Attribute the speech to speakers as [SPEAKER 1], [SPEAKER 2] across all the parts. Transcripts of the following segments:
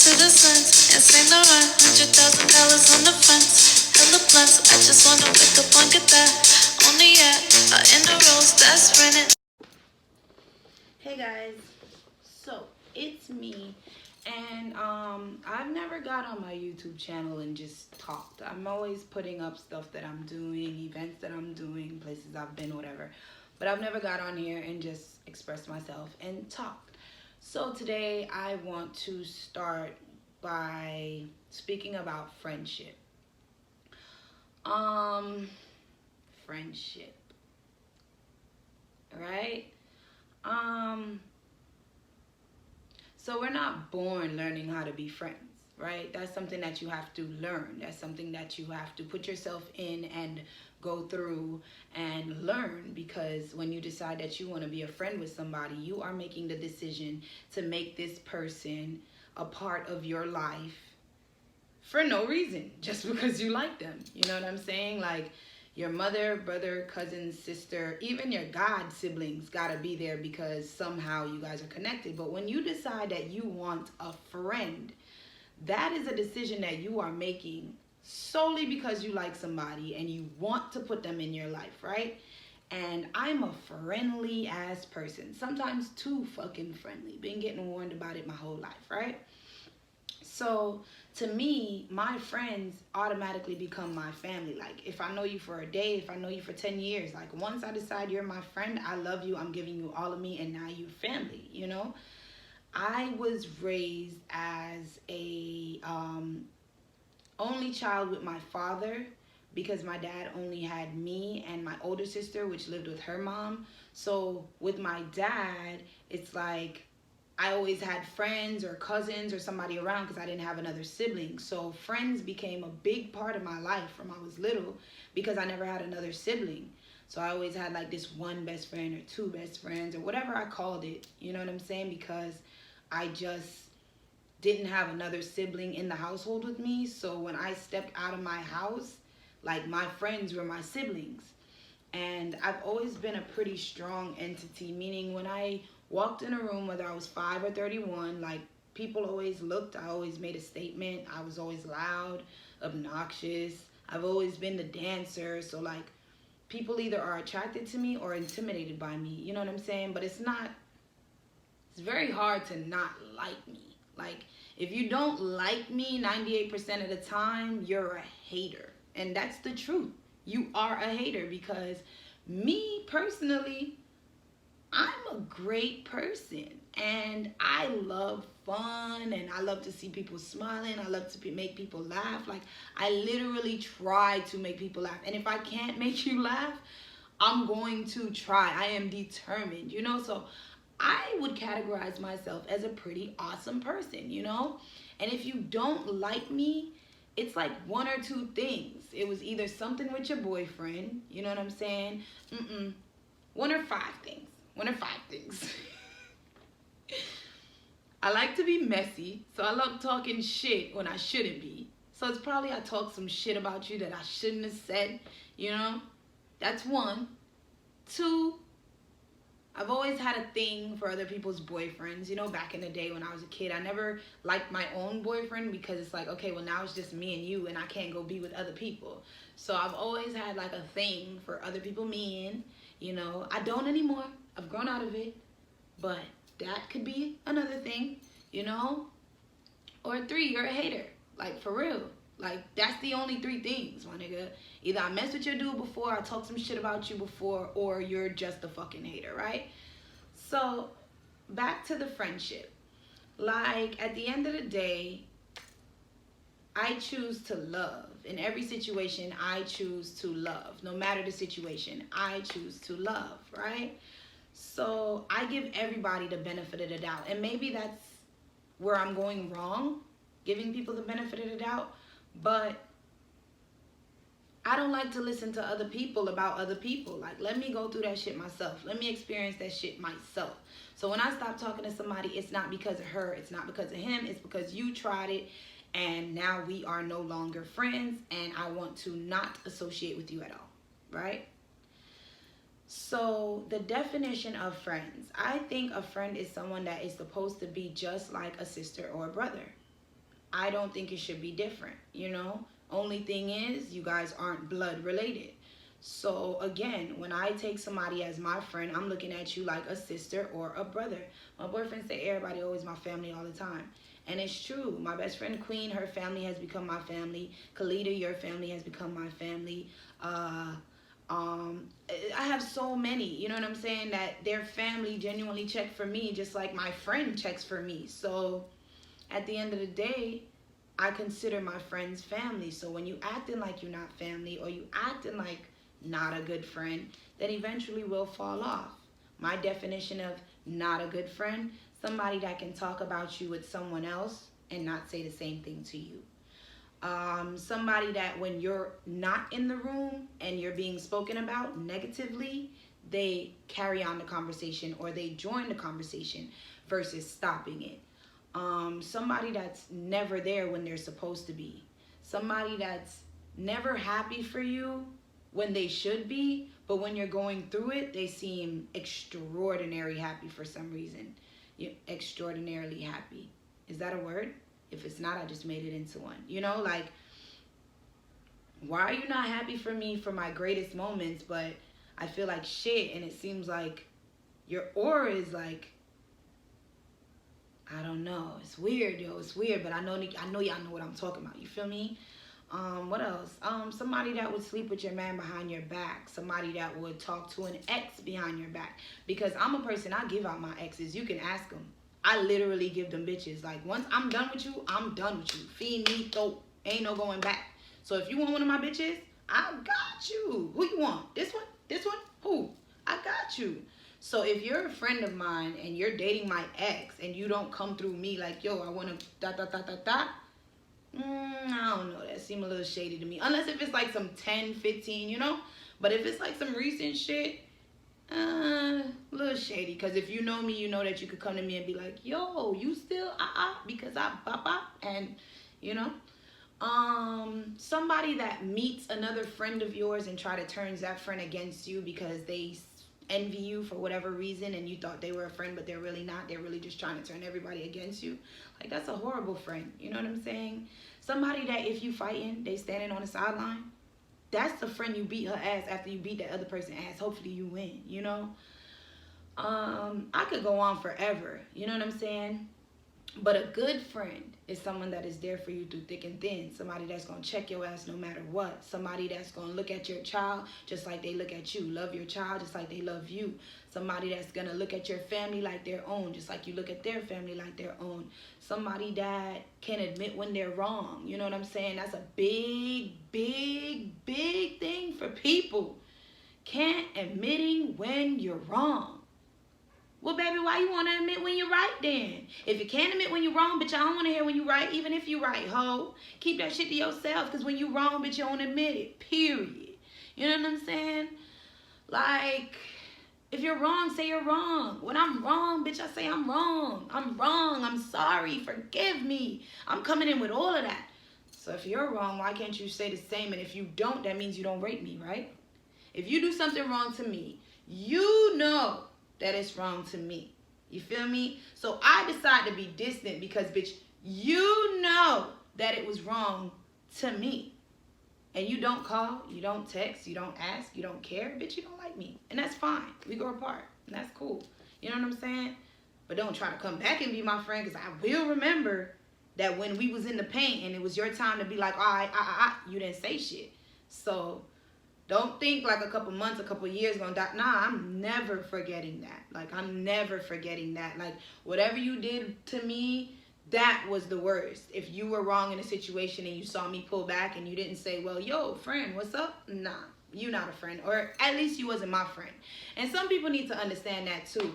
[SPEAKER 1] to the suns, insane to run. $100,000 on the fence. Hella blunts, I just wanna wake up and get that. Only yet, in the rows that's rented. Hey guys, so it's me, and I've never got on my YouTube channel and just talked. I'm always putting up stuff that I'm doing, events that I'm doing, places I've been, whatever. But I've never got on here and just expressed myself and talked. So today I want to start by speaking about friendship. Um, Friendship, right? Um, So we're not born learning how to be friends, right? That's something that you have to learn. That's something that you have to put yourself in and go through and learn, because when you decide that you want to be a friend with somebody, you are making the decision to make this person a part of your life for no reason, just because you like them. You know what I'm saying? Like, your mother, brother, cousin, sister, even your god siblings gotta be there because somehow you guys are connected. But when you decide that you want a friend, that is a decision that you are making solely because you like somebody and you want to put them in your life, right? And I'm a friendly ass person, sometimes too fucking friendly. Been getting warned about it my whole life, right? So to me, my friends automatically become my family. Like, if I know you for a day, if I know you for 10 years, like, once I decide you're my friend, I love you, I'm giving you all of me, and now you family, you know? I was raised as a only child with my father, because my dad only had me and my older sister, which lived with her mom. So with my dad, it's like I always had friends or cousins or somebody around because I didn't have another sibling. So friends became a big part of my life from I was little because I never had another sibling. So I always had like this one best friend or two best friends or whatever I called it. You know what I'm saying? Because I just didn't have another sibling in the household with me. So when I stepped out of my house, like, my friends were my siblings. And I've always been a pretty strong entity, meaning when I walked in a room, whether I was 5 or 31, like, people always looked. I always made a statement. I was always loud, obnoxious. I've always been the dancer. So, like, people either are attracted to me or intimidated by me. You know what I'm saying? But it's very hard to not like me. Like, if you don't like me 98% of the time, you're a hater. And that's the truth. You are a hater because me personally, I'm a great person and I love fun and I love to see people smiling. I love to make people laugh. Like, I literally try to make people laugh. And if I can't make you laugh, I'm going to try. I am determined, you know? So I would categorize myself as a pretty awesome person, you know? And if you don't like me, it's like one or two things. It was either something with your boyfriend, you know what I'm saying? One or five things. One or five things. I like to be messy, so I love talking shit when I shouldn't be. So it's probably I talk some shit about you that I shouldn't have said, you know? That's one. Two, I've always had a thing for other people's boyfriends. You know, back in the day when I was a kid, I never liked my own boyfriend because it's like, okay, well, now it's just me and you and I can't go be with other people. So I've always had like a thing for other people men. You know, I don't anymore. I've grown out of it. But that could be another thing, you know? Or three, you're a hater. Like, for real. Like, that's the only three things, my nigga. Either I messed with your dude before, I talked some shit about you before, or you're just a fucking hater, right? So, back to the friendship. Like, at the end of the day, I choose to love. In every situation, I choose to love. No matter the situation, I choose to love, right? So, I give everybody the benefit of the doubt. And maybe that's where I'm going wrong, giving people the benefit of the doubt. But I don't like to listen to other people about other people. Like, let me go through that shit myself. Let me experience that shit myself. So when I stop talking to somebody, it's not because of her. It's not because of him. It's because you tried it. And now we are no longer friends. And I want to not associate with you at all. Right? So the definition of friends. I think a friend is someone that is supposed to be just like a sister or a brother. I don't think it should be different, you know? Only thing is, you guys aren't blood related. So again, when I take somebody as my friend, I'm looking at you like a sister or a brother. My boyfriend say everybody always my family all the time. And it's true. My best friend Queen, her family has become my family. Khalida, your family has become my family. I have so many, you know what I'm saying, that their family genuinely check for me just like my friend checks for me. So at the end of the day, I consider my friends family. So when you acting like you're not family, or you acting like not a good friend, then eventually we'll fall off. My definition of not a good friend: somebody that can talk about you with someone else and not say the same thing to you. Somebody that when you're not in the room and you're being spoken about negatively, they carry on the conversation or they join the conversation versus stopping it. Somebody that's never there when they're supposed to be. Somebody that's never happy for you when they should be, but when you're going through it, they seem extraordinarily happy for some reason. Extraordinarily happy. Is that a word? If it's not, I just made it into one. You know, like, why are you not happy for me for my greatest moments, but I feel like shit, and it seems like your aura is like, I don't know. It's weird, yo. It's weird, but I know y'all know what I'm talking about. You feel me? What else? Somebody that would sleep with your man behind your back. Somebody that would talk to an ex behind your back. Because I'm a person, I give out my exes. You can ask them. I literally give them bitches. Like, once I'm done with you, I'm done with you. Feed me, throat. Ain't no going back. So if you want one of my bitches, I got you. Who you want? This one? This one? Who? I got you. So if you're a friend of mine and you're dating my ex and you don't come through me like, yo, I want to I don't know. That seems a little shady to me. Unless if it's like some 10, 15, you know? But if it's like some recent shit, a little shady. Because if you know me, you know that you could come to me and be like, yo, you still because I bop and you know. Somebody that meets another friend of yours and try to turns that friend against you because they envy you for whatever reason, and you thought they were a friend but they're really not. They're really just trying to turn everybody against you. Like, that's a horrible friend. You know what I'm saying? Somebody that if you fighting, they standing on the sideline. That's the friend you beat her ass after you beat that other person's ass. Hopefully you win, you know? I could go on forever, you know what I'm saying? But a good friend is someone that is there for you through thick and thin. Somebody that's going to check your ass no matter what. Somebody that's going to look at your child just like they look at you. Love your child just like they love you. Somebody that's going to look at your family like their own, just like you look at their family like their own. Somebody that can admit when they're wrong. You know what I'm saying? That's a big, big, big thing for people. Can't admitting when you're wrong. Well, baby, why you want to admit when you're right then? If you can't admit when you're wrong, bitch, I don't want to hear when you're right, even if you're right, ho. Keep that shit to yourself, because when you're wrong, bitch, you don't admit it, period. You know what I'm saying? Like, if you're wrong, say you're wrong. When I'm wrong, bitch, I say I'm wrong. I'm wrong. I'm sorry. Forgive me. I'm coming in with all of that. So if you're wrong, why can't you say the same? And if you don't, that means you don't rate me, right? If you do something wrong to me, you know that it's wrong to me. You feel me? So I decide to be distant because, bitch, you know that it was wrong to me. And you don't call, you don't text, you don't ask, you don't care. Bitch, you don't like me. And that's fine. We go apart. And that's cool. You know what I'm saying? But don't try to come back and be my friend, because I will remember that when we was in the paint and it was your time to be like, all right, you didn't say shit. So don't think like a couple months, a couple years gonna die. Nah, I'm never forgetting that. Like, I'm never forgetting that. Like, whatever you did to me, that was the worst. If you were wrong in a situation and you saw me pull back and you didn't say, well, yo, friend, what's up? Nah, you not a friend. Or at least you wasn't my friend. And some people need to understand that too.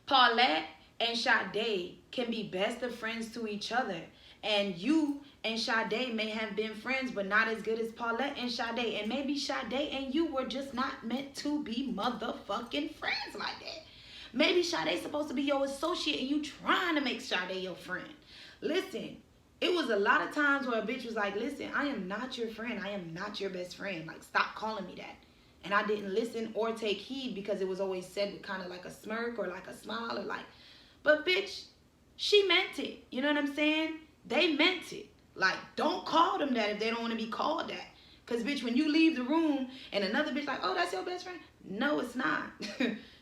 [SPEAKER 1] Paulette and Sade can be best of friends to each other. And you and Sade may have been friends, but not as good as Paulette and Sade. And maybe Sade and you were just not meant to be motherfucking friends like that. Maybe Sade's supposed to be your associate and you trying to make Sade your friend. Listen, it was a lot of times where a bitch was like, listen, I am not your friend. I am not your best friend. Like, stop calling me that. And I didn't listen or take heed because it was always said with kind of like a smirk or like a smile or like, but bitch, she meant it. You know what I'm saying? they meant it. Like, don't call them that if they don't want to be called that. Because, bitch, when you leave the room and another bitch like, oh, that's your best friend. No, it's not.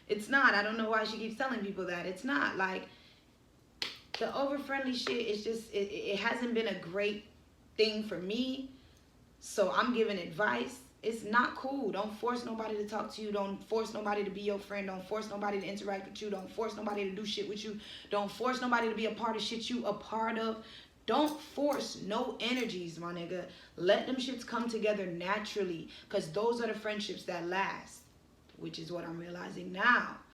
[SPEAKER 1] It's not. I don't know why she keeps telling people that. It's not. Like, the over-friendly shit is just, it hasn't been a great thing for me. So I'm giving advice. It's not cool. Don't force nobody to talk to you. Don't force nobody to be your friend. Don't force nobody to interact with you. Don't force nobody to do shit with you. Don't force nobody to be a part of shit you a part of. Don't force no energies, my nigga. Let them shits come together naturally, because those are the friendships that last, which is what I'm realizing now.